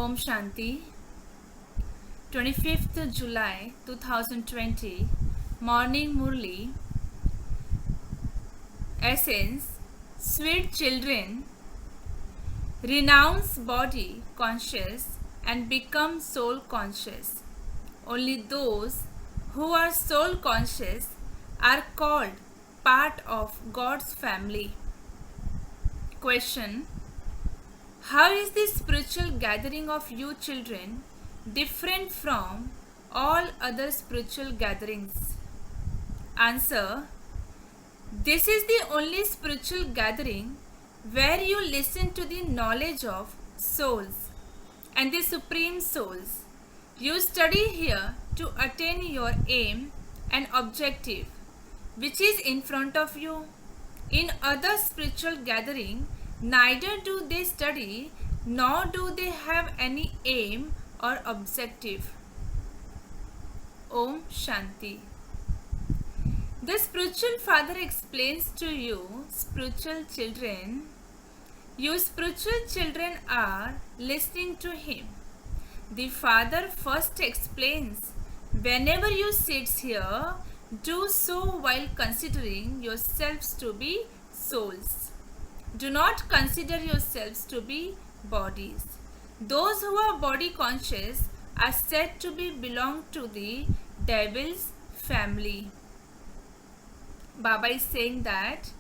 Om Shanti. 25th July 2020. Morning Murli. Essence. Sweet children, renounce body conscious and become soul conscious. Only those who are soul conscious are called part of God's family. Question. How is the spiritual gathering of you children different from all other spiritual gatherings? Answer. This is the only spiritual gathering where you listen to the knowledge of souls and the supreme souls. You study here to attain your aim and objective, which is in front of you. In other spiritual gathering, neither do they study nor do they have any aim or objective. Om Shanti. The spiritual father explains to you, spiritual children, you spiritual children are listening to him. The father first explains, whenever you sit here, do so while considering yourselves to be souls. Do not consider yourselves to be bodies. Those who are body conscious are said to belong to the devil's family. Baba is saying that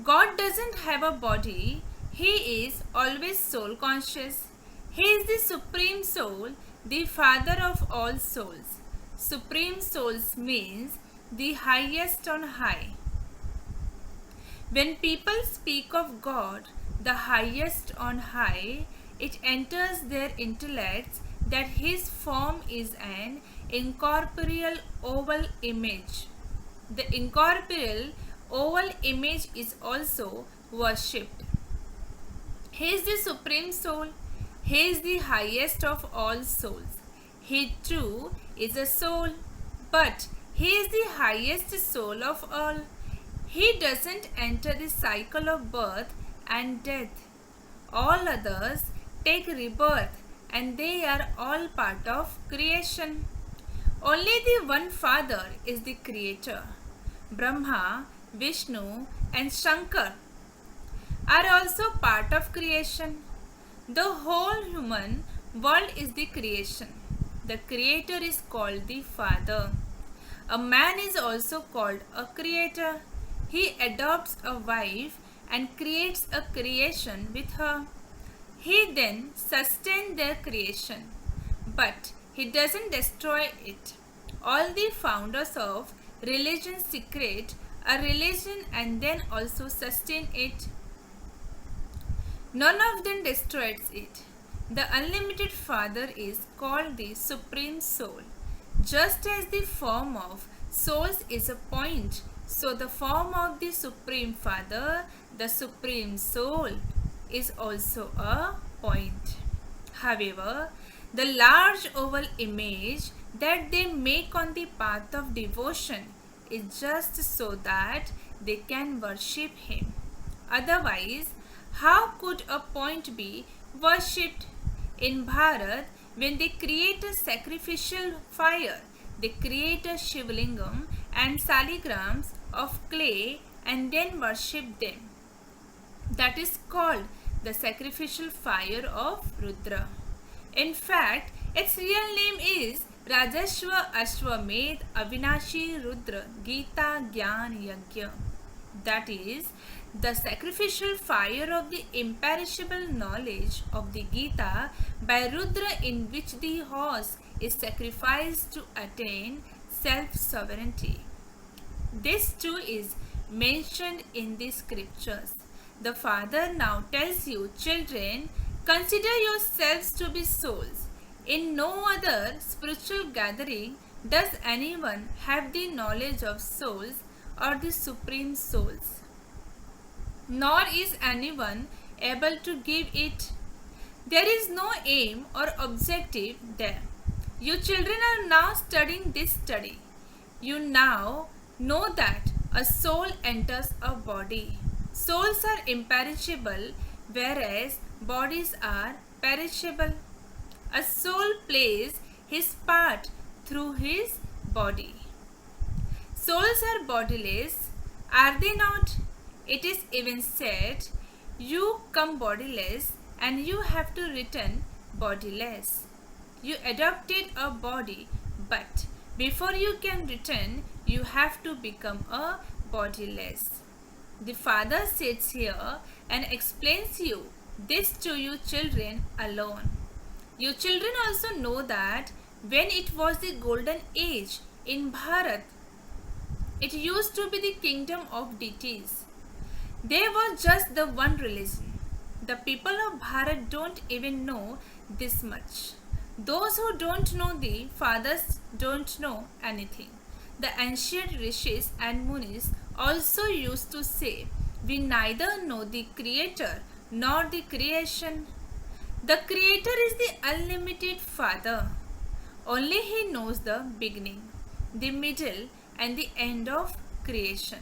God doesn't have a body. He is always soul conscious. He is the supreme soul, the father of all souls. Supreme souls means the highest on high. When people speak of God, the highest on high, it enters their intellects that his form is an incorporeal oval image. The incorporeal oval image is also worshipped. He is the supreme soul. He is the highest of all souls. He too is a soul, but he is the highest soul of all. He doesn't enter the cycle of birth and death. All others take rebirth and they are all part of creation. Only the one Father is the creator. Brahma, Vishnu and Shankar are also part of creation. The whole human world is the creation. The creator is called the Father. A man is also called a creator. He adopts a wife and creates a creation with her. He then sustains their creation, but he doesn't destroy it. All the founders of religion secrete a religion and then also sustain it. None of them destroys it. The unlimited Father is called the Supreme Soul. Just as the form of souls is a point, so the form of the Supreme Father, the Supreme Soul, is also a point. However, the large oval image that they make on the path of devotion is just so that they can worship him. Otherwise, how could a point be worshipped? In Bharat, when they create a sacrificial fire, they create a Shivlingam and saligrams of clay and then worship them. That is called the sacrificial fire of Rudra. In fact, its real name is Rajashva Ashwamedh Avinashi Rudra Gita Gyan Yajna. That is, the sacrificial fire of the imperishable knowledge of the Gita by Rudra, in which the horse is sacrificed to attain self-sovereignty. This too is mentioned in the scriptures. The Father now tells you, children, consider yourselves to be souls. In no other spiritual gathering does anyone have the knowledge of souls or the supreme souls, nor is anyone able to give it. There is no aim or objective there. You children are now studying this study. You now know that a soul enters a body. Souls are imperishable, whereas bodies are perishable. A soul plays his part through his body. Souls are bodiless, are they not? It is even said, you come bodiless and you have to return bodiless. You adopted a body, but before you can return, you have to become a bodiless. The Father sits here and explains you this to you children alone. You children also know that when it was the golden age in Bharat, it used to be the kingdom of deities. There was just the one religion. The people of Bharat don't even know this much. Those who don't know the fathers don't know anything. The ancient rishis and munis also used to say, we neither know the creator nor the creation. The creator is the unlimited Father. Only he knows the beginning, the middle and the end of creation.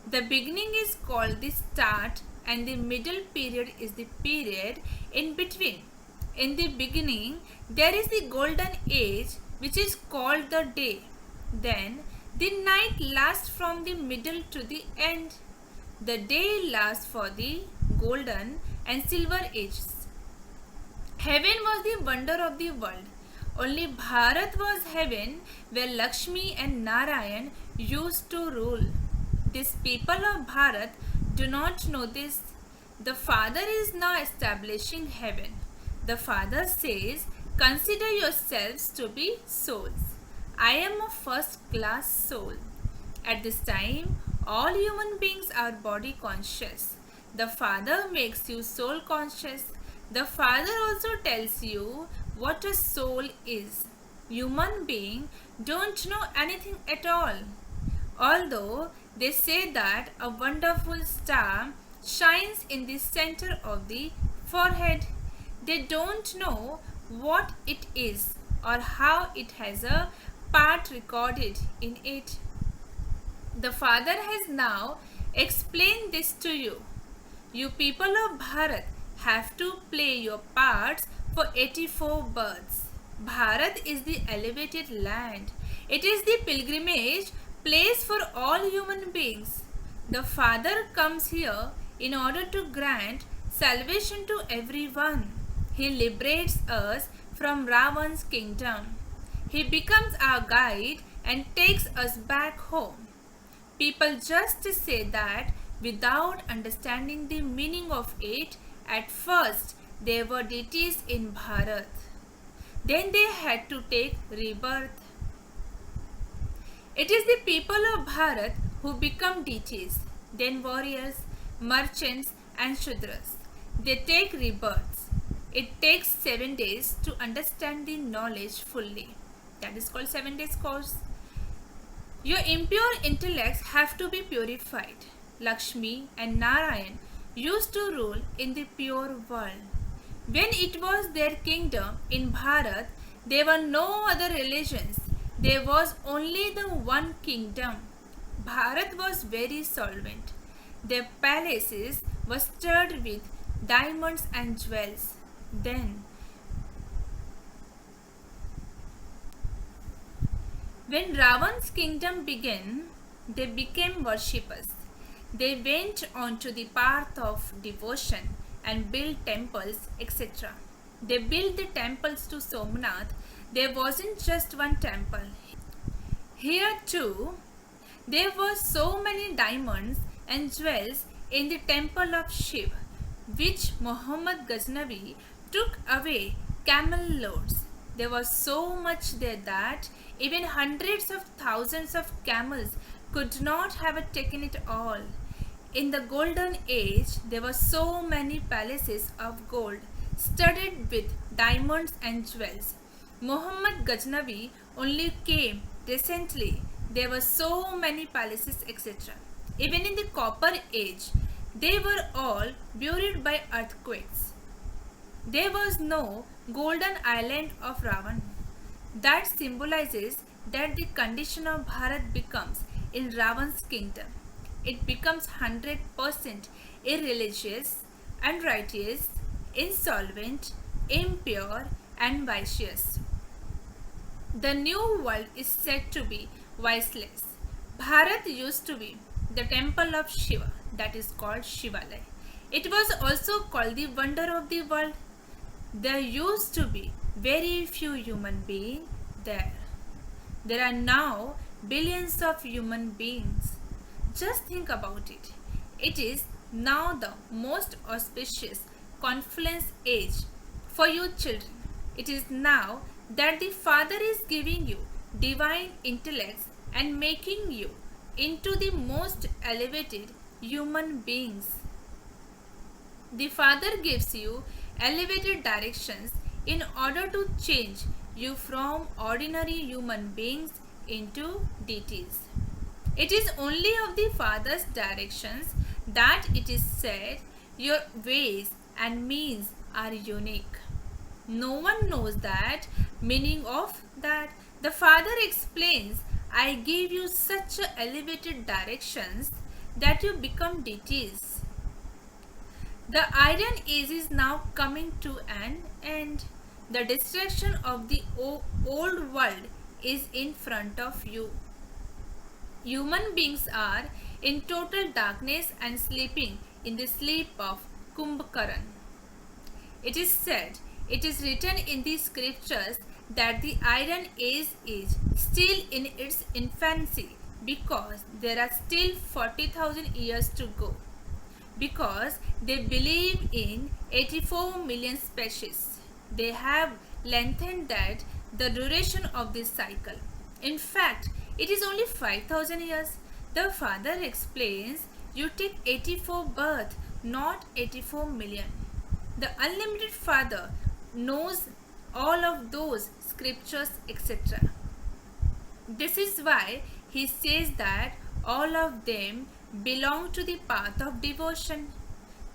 The beginning is called the start and the middle period is the period in between. In the beginning, there is the golden age which is called the day. Then the night lasts from the middle to the end. The day lasts for the golden and silver ages. Heaven was the wonder of the world. Only Bharat was heaven where Lakshmi and Narayan used to rule. These people of Bharat do not know this. The Father is now establishing heaven. The Father says, consider yourselves to be souls. I am a first class soul. At this time, all human beings are body conscious. The Father makes you soul conscious. The Father also tells you what a soul is. Human beings don't know anything at all. Although they say that a wonderful star shines in the center of the forehead, they don't know what it is or how it has a part recorded in it. The Father has now explained this to you. You people of Bharat have to play your parts for 84 births. Bharat is the elevated land. It is the pilgrimage place for all human beings. The Father comes here in order to grant salvation to everyone. He liberates us from Ravan's kingdom. He becomes our guide and takes us back home. People just say that without understanding the meaning of it. At first, there were deities in Bharat. Then they had to take rebirth. It is the people of Bharat who become deities, then warriors, merchants and Shudras. They take rebirths. It takes 7 days to understand the knowledge fully. That is called 7 days course. Your impure intellects have to be purified. Lakshmi and Narayan used to rule in the pure world. When it was their kingdom in Bharat, there were no other religions. There was only the one kingdom. Bharat was very solvent. Their palaces were stirred with diamonds and jewels. Then, when Ravan's kingdom began, they became worshippers. They went on to the path of devotion and built temples, etc. They built the temples to Somnath. There wasn't just one temple. Here too, there were so many diamonds and jewels in the temple of Shiv, which Muhammad Ghaznavi took away camel loads. There was so much there that even hundreds of thousands of camels could not have taken it all. In the golden age, there were so many palaces of gold studded with diamonds and jewels. Muhammad Ghaznavi only came recently. There were so many palaces, etc. Even in the copper age, they were all buried by earthquakes. There was no golden island of Ravan. That symbolizes that the condition of Bharat becomes in Ravan's kingdom. It becomes 100% irreligious, unrighteous, insolvent, impure and vicious. The new world is said to be viceless. Bharat used to be the temple of Shiva, that is called Shivalaya. It was also called the wonder of the world. There used to be very few human beings there. There are now billions of human beings. Just think about it. It is now the most auspicious confluence age for you children. It is now that the Father is giving you divine intellects and making you into the most elevated human beings. The Father gives you elevated directions in order to change you from ordinary human beings into deities. It is only of the Father's directions that it is said your ways and means are unique. No one knows that meaning of that. The Father explains, I give you such elevated directions that you become deities. The Iron Age is now coming to an end. The destruction of the old world is in front of you. Human beings are in total darkness and sleeping in the sleep of Kumbhakaran. It is said, it is written in the scriptures that the Iron Age is still in its infancy because there are still 40,000 years to go. Because they believe in 84 million species, they have lengthened that the duration of this cycle. In fact, it is only 5,000 years. The Father explains, you take 84 births, not 84 million. The unlimited Father knows all of those scriptures, etc. This is why he says that all of them belong to the path of devotion,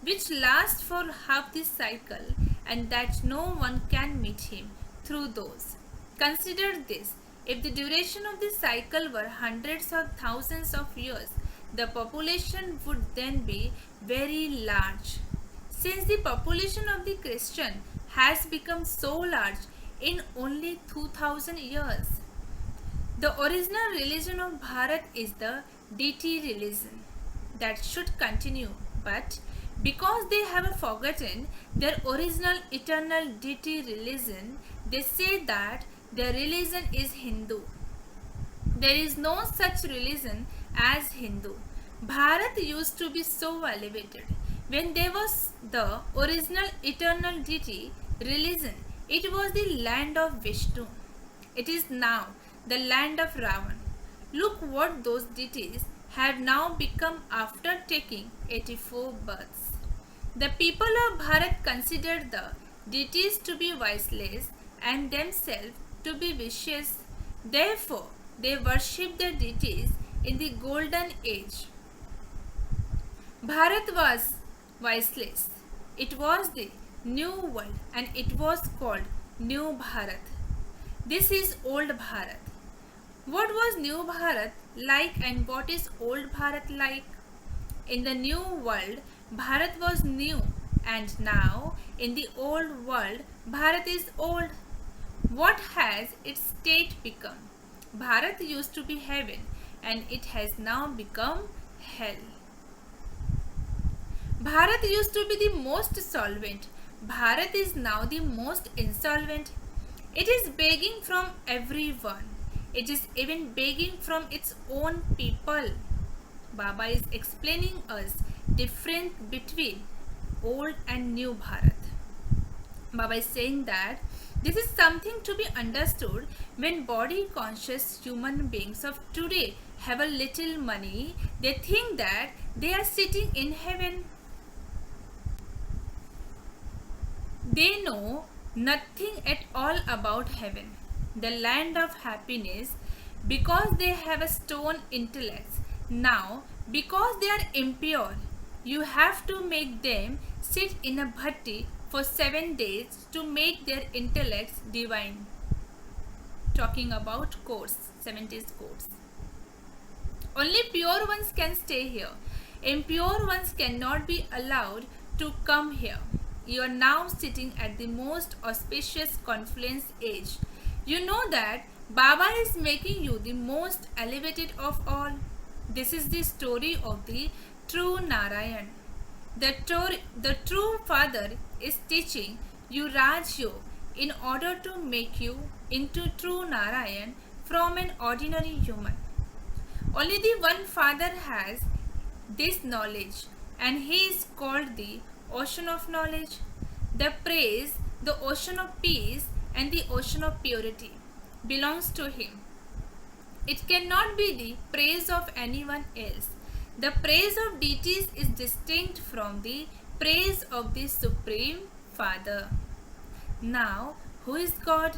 which lasts for half the cycle, and that no one can meet him through those. Consider this, if the duration of the cycle were hundreds or thousands of years, the population would then be very large. Since the population of the Christian has become so large in only 2000 years. The original religion of Bharat is the deity religion that should continue, but because they have forgotten their original eternal deity religion, they say that their religion is Hindu. There is no such religion as Hindu. Bharat used to be so elevated. When there was the original eternal deity religion, it was the land of Vishnu. It is now the land of Ravan. Look what those deities have now become after taking 84 births. The people of Bharat considered the deities to be viceless and themselves to be vicious. Therefore, they worshipped the deities in the golden age. Bharat was viceless. It was the new world and it was called New Bharat. This is old Bharat. What was New Bharat like and what is old Bharat like? In the new world, Bharat was new, and now in the old world, Bharat is old. What has its state become? Bharat used to be heaven and it has now become hell. Bharat used to be the most solvent. Bharat is now the most insolvent. It is begging from everyone. It is even begging from its own people. Baba is explaining us difference between old and new Bharat. Baba is saying that this is something to be understood when body conscious human beings of today have a little money. They think that they are sitting in heaven. They know nothing at all about heaven, the land of happiness, because they have a stone intellect. Now, because they are impure, you have to make them sit in a bhatti for 7 days to make their intellects divine. Talking about course, 7 days course. Only pure ones can stay here. Impure ones cannot be allowed to come here. you are now sitting at the most auspicious confluence age. You know that Baba is making you the most elevated of all. This is the story of the true Narayan. The true Father is teaching you Raj Yoga in order to make you into true Narayan from an ordinary human. Only the one Father has this knowledge, and he is called the ocean of knowledge. The praise, the ocean of peace, and the ocean of purity belongs to him. It cannot be the praise of anyone else. The praise of deities is distinct from the praise of the Supreme Father. Now, who is God?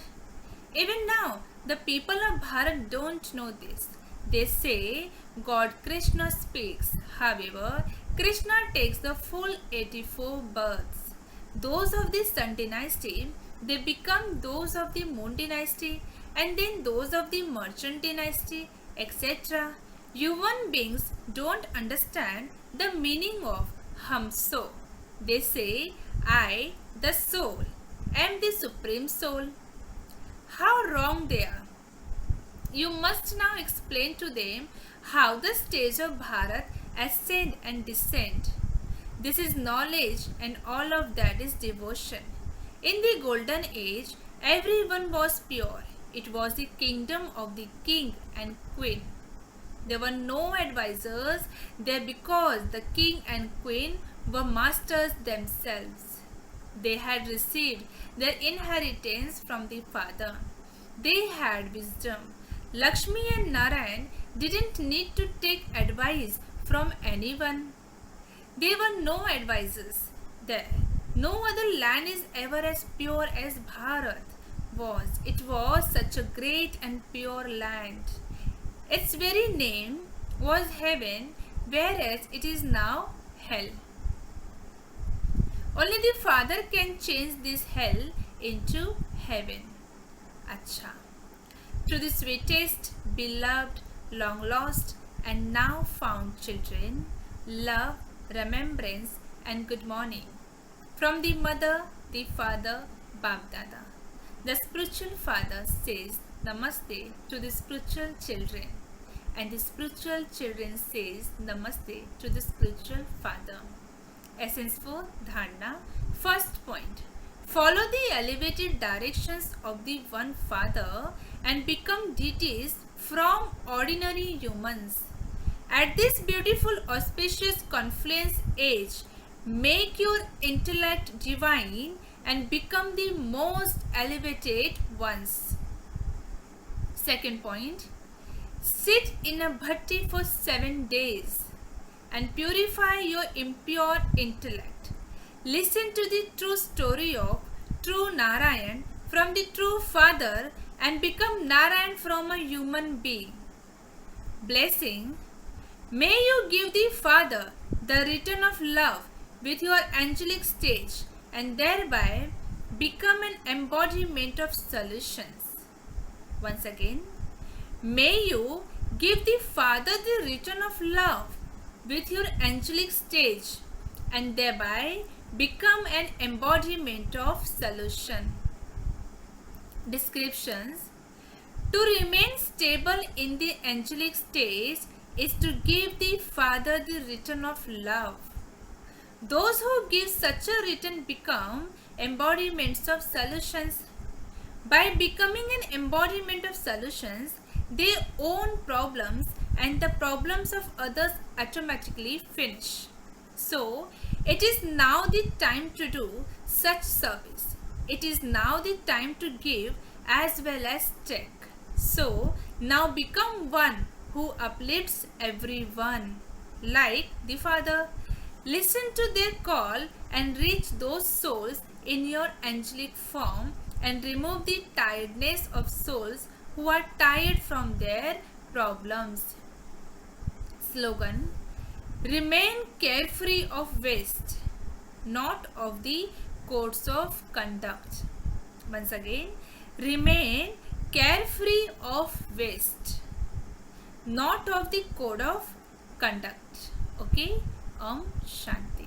Even now, the people of Bharat don't know this. They say God Krishna speaks. However, Krishna takes the full 84 births. Those of the Sun dynasty, they become those of the Moon dynasty, and then those of the Merchant dynasty, etc. Human beings don't understand the meaning of Hamso. They say, I, the soul, am the supreme soul. How wrong they are. You must now explain to them how the stage of Bharat ascend and descend. This is knowledge, and all of that is devotion. In the golden age, everyone was pure. It was the kingdom of the king and queen. There were no advisors there because the king and queen were masters themselves. They had received their inheritance from the Father. They had wisdom. Lakshmi and Narayan didn't need to take advice from anyone. There were no advisors there. No other land is ever as pure as Bharat was. It was such a great and pure land. Its very name was heaven, whereas it is now hell. Only the Father can change this hell into heaven. Acha. To the sweetest, beloved, long lost, and now found children, love, remembrance, and good morning. From the mother, the father, Bab-Dada. The spiritual father says Namaste to the spiritual children, and the spiritual children says Namaste to the spiritual father. Essence for Dharana. First point. Follow the elevated directions of the one Father and become deities from ordinary humans. At this beautiful auspicious confluence age, make your intellect divine and become the most elevated ones. Second point. Sit in a bhatti for 7 days and purify your impure intellect. Listen to the true story of true Narayan from the true Father and become Narayan from a human being. Blessing. May you give the Father the return of love with your angelic stage and thereby become an embodiment of solutions. Once again, may you give the Father the return of love with your angelic stage and thereby become an embodiment of solution. Descriptions. To remain stable in the angelic stage is to give the Father the return of love. Those who give such a return become embodiments of solutions. By becoming an embodiment of solutions, they own problems and the problems of others automatically finish. So, it is now the time to do such service. It is now the time to give as well as take. So, now become one who uplifts everyone. Like the Father, listen to their call and reach those souls in your angelic form and remove the tiredness of souls who are tired from their problems. Slogan. Remain carefree of waste, not of the codes of conduct. Once again, remain carefree of waste, not of the code of conduct. Okay? Om Shanti.